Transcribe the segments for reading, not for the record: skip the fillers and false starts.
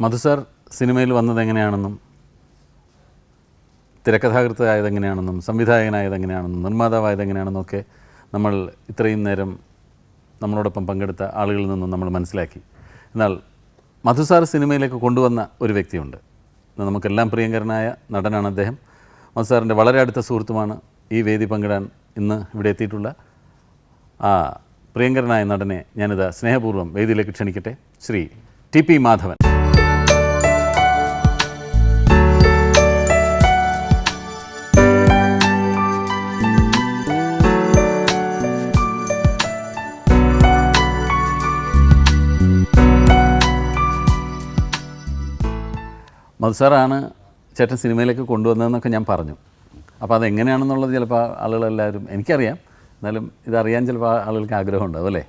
മധു sir സിനിമയിൽ വന്നത് എങ്ങനെയാണെന്നും തിരക്കഥാകൃത്തായത് എങ്ങനെയാണെന്നും സംവിധായകനായത് എങ്ങനെയാണെന്നും നിർമ്മാതാവായത് എങ്ങനെയാണെന്നൊക്കെ നമ്മൾ ഇത്രയും നേരം നമ്മളോടൊപ്പം പങ്കെടുത്ത ആളുകളിൽ നിന്നും നമ്മൾ മനസ്സിലാക്കി. എന്നാൽ മധു സാർ സിനിമയിലേക്ക് കൊണ്ടുവന്ന ഒരു വ്യക്തിയുണ്ട്. നമുക്കെല്ലാം പ്രിയങ്കരനായ നടനാണ് അദ്ദേഹം. മധു സാറിൻ്റെ വളരെ അടുത്ത സുഹൃത്തുമാണ്. ഈ വേദി പങ്കിടാൻ ഇന്ന് ഇവിടെ എത്തിയിട്ടുള്ള ആ പ്രിയങ്കരനായ നടനെ ഞാനിത് സ്നേഹപൂർവ്വം വേദിയിലേക്ക് ക്ഷണിക്കട്ടെ. Shri T P Madhavan. മധു സാറാണ് ചേട്ടൻ സിനിമയിലേക്ക് കൊണ്ടുവന്നതെന്നൊക്കെ ഞാൻ പറഞ്ഞു. അപ്പോൾ അതെങ്ങനെയാണെന്നുള്ളത് ചിലപ്പോൾ ആളുകളെല്ലാവരും എനിക്കറിയാം, എന്നാലും ഇതറിയാൻ ചിലപ്പോൾ ആളുകൾക്ക് ആഗ്രഹമുണ്ടാവും അല്ലേ?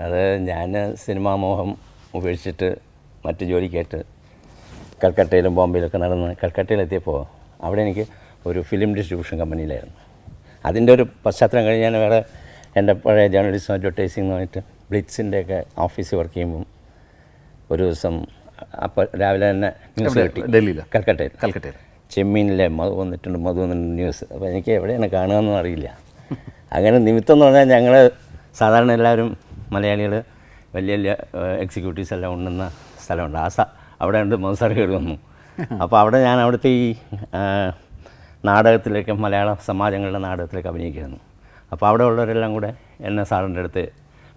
അത് ഞാൻ സിനിമാ മോഹം ഉപേക്ഷിച്ചിട്ട് മറ്റു ജോലിക്കായിട്ട് കൽക്കട്ടയിലും ബോംബെയിലൊക്കെ നടന്ന് കൽക്കട്ടയിലെത്തിയപ്പോൾ അവിടെ എനിക്ക് ഒരു ഫിലിം ഡിസ്ട്രിബ്യൂഷൻ കമ്പനിയിലായിരുന്നു. അതിൻ്റെ ഒരു പശ്ചാത്തലം കഴിഞ്ഞ് ഞാൻ വേറെ എൻ്റെ പഴയ ജേർണലിസം അഡ്വർടൈസിങ്ങുമായിട്ട് ബ്ലിറ്റ്സിൻ്റെയൊക്കെ ഓഫീസിൽ വർക്ക് ചെയ്യുമ്പം ഒരു ദിവസം അപ്പോൾ രാവിലെ തന്നെ ന്യൂസ് കിട്ടി. ഡൽഹിയിൽ? കൽക്കട്ടയിൽ ചെമ്മീനിലെ മധു വന്നിട്ടുണ്ട് ന്യൂസ്. അപ്പോൾ എനിക്ക് എവിടെയാണ് കാണുകയെന്നും അറിയില്ല. അങ്ങനെ നിമിത്തം എന്ന് പറഞ്ഞാൽ ഞങ്ങൾ സാധാരണ എല്ലാവരും മലയാളികൾ വലിയ വലിയ എക്സിക്യൂട്ടീവ്സ് എല്ലാം ഉണ്ടെന്ന സ്ഥലമുണ്ട്. അവിടെ ഉണ്ട് മധു സാർ കയറി വന്നു. അപ്പോൾ അവിടെ ഞാൻ അവിടുത്തെ ഈ നാടകത്തിലേക്ക് മലയാള സമാജങ്ങളുടെ നാടകത്തിലേക്ക് അഭിനയിക്കുന്നു. അപ്പോൾ അവിടെ ഉള്ളവരെല്ലാം കൂടെ എന്നെ സാറിൻ്റെ അടുത്ത്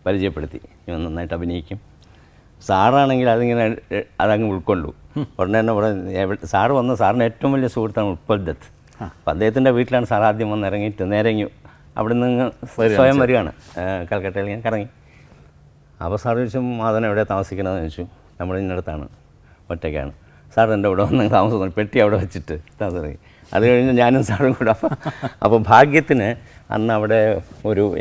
പരിചയപ്പെടുത്തി. ഇവൻ നന്നായിട്ട് അഭിനയിക്കും. സാറാണെങ്കിൽ അതിങ്ങനെ അതങ്ങ് ഉൾക്കൊണ്ടു. ഉടനെ തന്നെ സാറ് വന്ന സാറിന് ഏറ്റവും വലിയ സുഹൃത്താണ് ഉത്പൽ ദത്ത്. അപ്പോൾ അദ്ദേഹത്തിൻ്റെ വീട്ടിലാണ് സാർ ആദ്യം വന്ന് ഇറങ്ങിയിട്ട് നേരെ അവിടെ നിന്ന് സ്വയം വരികയാണ്. കൽക്കട്ടയിൽ ഞാൻ കറങ്ങി. അപ്പോൾ സാർ ചോദിച്ചു, മാധവൻ എവിടെയാണ് താമസിക്കണമെന്ന് ചോദിച്ചു. നമ്മൾ ഇന്നടത്താണ്, ഒറ്റയ്ക്കാണ്. സാർ എൻ്റെ ഇവിടെ വന്ന് താമസം പെട്ടി അവിടെ വെച്ചിട്ട് താമസിക്കും. അത് കഴിഞ്ഞ് ഞാനും സാറും കൂടെ. അപ്പോൾ ഭാഗ്യത്തിന് അന്ന് അവിടെ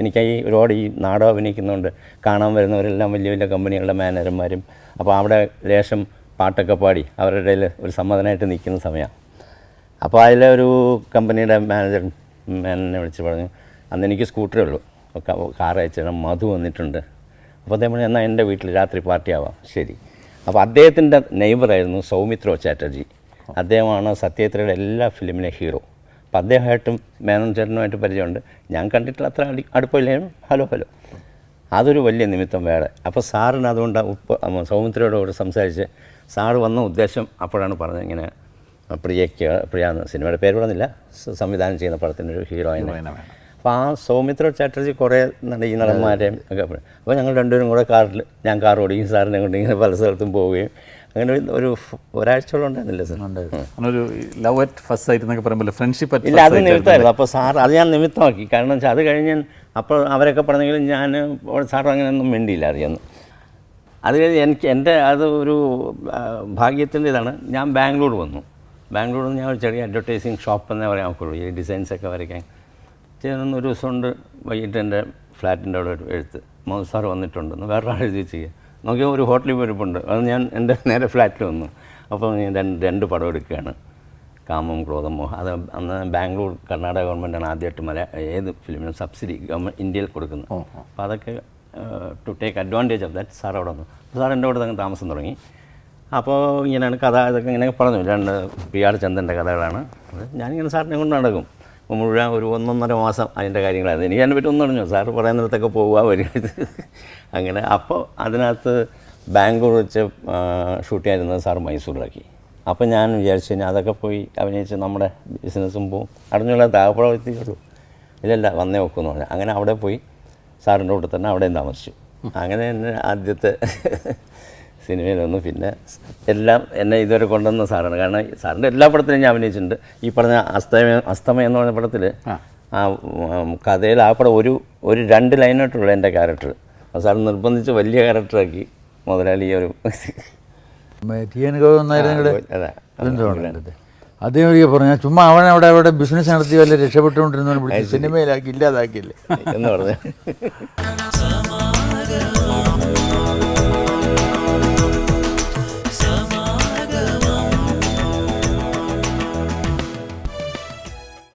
എനിക്കായി ഒരുപാട് ഈ നാടകം അഭിനയിക്കുന്നതുകൊണ്ട് കാണാൻ വരുന്നവരെല്ലാം വലിയ വലിയ കമ്പനികളുടെ മാനേജർമാരും. അപ്പോൾ അവിടെ ലേശം പാട്ടൊക്കെ പാടി അവരുടെ ഇടയിൽ ഒരു സമ്മതനായിട്ട് നിൽക്കുന്ന സമയമാണ്. അപ്പോൾ അതിലെ ഒരു കമ്പനിയുടെ മാനേജറിനെ വിളിച്ച് പറഞ്ഞു, അന്ന് എനിക്ക് സ്കൂട്ടറേ ഉള്ളൂ, കാർ അയച്ചിടാൻ മധു വന്നിട്ടുണ്ട്. അപ്പോൾ അദ്ദേഹം പറഞ്ഞു, എന്നാൽ എൻ്റെ വീട്ടിൽ രാത്രി പാർട്ടി ആവാം. ശരി. അപ്പോൾ അദ്ദേഹത്തിൻ്റെ നെയ്ബറായിരുന്നു സൗമിത്രോ ചാറ്റർജി. അദ്ദേഹമാണ് സത്യത്രയുടെ എല്ലാ ഫിലിമിലെ ഹീറോ. അപ്പോൾ അദ്ദേഹമായിട്ടും മേനോൻ ചേട്ടനുമായിട്ട് പരിചയമുണ്ട്. ഞാൻ കണ്ടിട്ടുള്ള അത്ര അടുപ്പമില്ലായിരുന്നു. ഹലോ അതൊരു വലിയ നിമിത്തം വേറെ. അപ്പോൾ സാറിന് അതുകൊണ്ട് സൗമിത്രയോട് സംസാരിച്ച് സാറ് വന്ന ഉദ്ദേശം അപ്പോഴാണ് പറഞ്ഞത്, ഇങ്ങനെ പ്രിയ സിനിമയുടെ പേര് പറഞ്ഞില്ല, സംവിധാനം ചെയ്യുന്ന പടത്തിൻ്റെ ഒരു ഹീറോയിനെ. അപ്പോൾ ആ സൗമിത്ര ചാറ്റർജി കുറേ ഈ നടന്മാരെയും ഒക്കെ. അപ്പോൾ ഞങ്ങൾ രണ്ടുപേരും കൂടെ ഞാൻ കാർ ഓടിക്കും, സാറിനെ കൊണ്ട് ഇങ്ങനെ പല സ്ഥലത്തും പോവുകയും അങ്ങനെ ഒരാഴ്ചയോളം ഉണ്ടായിരുന്നില്ല സാർ. ഒരു ലവ് അറ്റ് ഫസ്റ്റ് സൈറ്റ് എന്നൊക്കെ പറയുമ്പോൾ ഫ്രണ്ട്ഷിപ്പ് ഇല്ല, അത് നിമിത്തമായിരുന്നു. അപ്പോൾ അത് ഞാൻ നിമിത്തമാക്കി. കാരണം വെച്ചാൽ അത് കഴിഞ്ഞ് അപ്പോൾ അവരൊക്കെ പറഞ്ഞെങ്കിലും ഞാൻ സാറും അങ്ങനെയൊന്നും മിണ്ടിയില്ല അറിയാമെന്ന്. അത് കഴിഞ്ഞ് അത് ഒരു ഭാഗ്യത്തിൻ്റെ ഇതാണ്. ഞാൻ ബാംഗ്ലൂർ വന്നു. ബാംഗ്ലൂരിൽ നിന്ന് ഞാൻ ഒരു ചെറിയ അഡ്വർടൈസിങ് ഷോപ്പ് എന്നേ പറയാൻ നോക്കുള്ളൂ, ഈ ഡിസൈൻസൊക്കെ വരയ്ക്കാൻ. ചെയ്യുന്ന ഒരു ദിവസം കൊണ്ട് വൈകിട്ട് എൻ്റെ ഫ്ലാറ്റിൻ്റെ അവിടെ എഴുത്ത്, മധു സാർ വന്നിട്ടുണ്ടെന്ന് വേറൊരാൾ എഴുതി ചെയ്യുക. നോക്കിയാൽ ഒരു ഹോട്ടലിൽ പോയിരിപ്പുണ്ട്. അത് ഞാൻ എൻ്റെ നേരെ ഫ്ലാറ്റിൽ വന്നു. അപ്പോൾ ഞാൻ രണ്ട് പടം എടുക്കുകയാണ്, കാമം ക്രോധമോ. അത് അന്ന് ബാംഗ്ലൂർ കർണാടക ഗവൺമെൻറ്റാണ് ആദ്യമായിട്ട് ഏത് ഫിലിമിനും സബ്സിഡി ഇന്ത്യയിൽ കൊടുക്കുന്നത്. അപ്പോൾ അതൊക്കെ to take advantage of that sir അവിടെ വന്നു. സാർ എൻ്റെ കൂടെ തന്നെ താമസം തുടങ്ങി. അപ്പോൾ ഇങ്ങനെയാണ് കഥ, ഇതൊക്കെ ഇങ്ങനെ പറഞ്ഞു. PR ചന്ദ്രൻ്റെ കഥകളാണ്. ഞാനിങ്ങനെ സാറിനെ കൊണ്ട് നടക്കും. അപ്പോൾ മുഴുവൻ ഒരു 1.5 മാസം അതിൻ്റെ കാര്യങ്ങളായിരുന്നു. എനിക്ക് അതിനെ പറ്റി ഒന്നും അറിഞ്ഞു. സാറ് പറയുന്നിടത്തൊക്കെ പോവുക വരിക അങ്ങനെ. അപ്പോൾ അതിനകത്ത് ബാംഗ്ലൂർ വെച്ച് ഷൂട്ട് ചെയ്യാതിരുന്നത് സാർ മൈസൂരിലാക്കി. അപ്പോൾ ഞാൻ വിചാരിച്ചു കഴിഞ്ഞാൽ അതൊക്കെ പോയി അഭിനയിച്ച് നമ്മുടെ ബിസിനസ്സും പോവും, അറിഞ്ഞുള്ള താഴെപ്പുറത്തേക്കുള്ളൂ. ഇല്ലല്ല വന്നേ വെക്കുമെന്ന് പറഞ്ഞു. അങ്ങനെ അവിടെ പോയി സാറിൻ്റെ കൂടെ തന്നെ അവിടെയും താമസിച്ചു. അങ്ങനെ തന്നെ ആദ്യത്തെ സിനിമയിൽ വന്നു. പിന്നെ എല്ലാം എന്നെ ഇതുവരെ കൊണ്ടുവന്ന സാറാണ്. കാരണം സാറിൻ്റെ എല്ലാ പടത്തിലും ഞാൻ അഭിനയിച്ചിട്ടുണ്ട്. ഈ പറഞ്ഞ അസ്തമയം എന്ന് പറഞ്ഞ പടത്തിൽ ആ കഥയിൽ ആ പടം ഒരു 2 ലൈനായിട്ടുള്ള എൻ്റെ ക്യാരക്ടർ സാർ നിർബന്ധിച്ച് വലിയ ക്യാരക്ടറാക്കി മുതലാളി. ഒരു അദ്ദേഹം ഒരിക്കൽ പറഞ്ഞാൽ ചുമ്മാ അവൻ അവിടെ ബിസിനസ് നടത്തി വല്ല രക്ഷപ്പെട്ടുകൊണ്ടിരുന്നവനെ പിടിച്ച് സിനിമയിലാക്കി ഇല്ലാതാക്കിയില്ലേ എന്ന് പറഞ്ഞു.